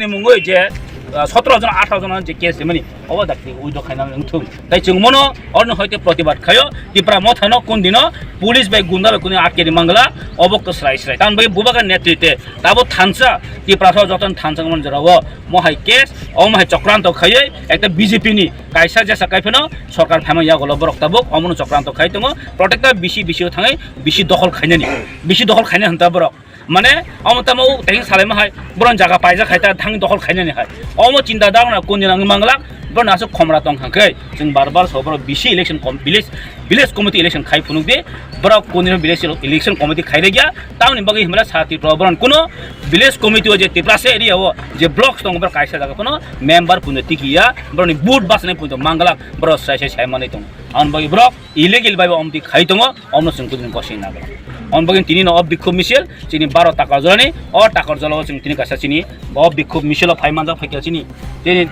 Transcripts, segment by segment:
mungo je 17 জন 18 জন যে case মানে অবদাক্তি widow খাইনা নথু তাই চুংমনো অন্য হইতে প্রতিবাদ খায়ো ত্রিপুরা মথানো কোন দিন পুলিশ বাই গুন্ডাল কোন আটকে মাংলা অবক্ত স্রাই স্রাই তান বাই বুবাগার নেতৃত্বে তাবো থানসা ত্রিপুরা যতন থানসা মন জরাও মহাই কেস অমহাই চক্রান্ত খাইয়ে একটা বিজেপি নি কাইসা যেসা কাইফেনো সরকার ফামাইয়া গলো বরক্তাবক অমন চক্রান্ত খাইতঙ্গ প্রত্যেকটা বিশি থাঙে বিশি দখল খাইনানি বিশি দখল খাইনা হন্তা বরক মানে অমতামও তাই সালাইমা হাই বরন জায়গা পাইজা খাইতা থাং দখল খাইনানি হাই অম চিন্তা দাওনা কোন দিন মাংলা বরন আসো খমরা তং হাंखै जों बार सब बिसि इलेक्शन विलेज कमिटी इलेक्शन खाइ फुनुक दे बरा कोन दिन विलेज इलेक्शन कमिटी खाइरे गया ताउनि बगै हमरा साथी प्रबरन कुनो विलेज कमिटी जे तिप्रासे एरिया हो जे ब्लॉक्स दं बर काइसा जागा कुनो मेंबर पुनो तिकिया बरनि बूट बासने पुनो मांगला बर साइसे साइमानै दं आन बगै ब्लॉक इलिगल बाय अमति खाइ दङ अमनो जों कुदिन कसै नागा अन बगै तिनि न अब बिखुब मिसेल चिनि 12 टाका जलानि अ टाकर जलाव जों तिनि कासा चिनि अब बिखुब मिसेल फाइमानजा फैकेल चिनि तिनि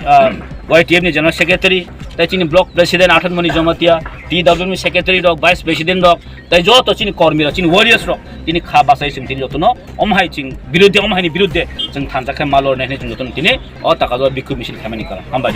YTF नि जनरल सेक्रेटारी ताई चिनि ब्लॉक प्रेसिडेंट आठन मनि जमातिया TW नि सेक्रेटारी रक भाइस प्रेसिडेंट रक ताई जो तो चिनि कर्मी रक चिनि वॉरियर्स रक तिनि खा बासाइ जों तिनि जतन अमहाइ चिं विरुद्धे अमहाइनि विरुद्धे जों थानजाखै मालर नै जों जतन तिनि अ टाका जलाव बिखुब मिसेल खामानि करा हामबाय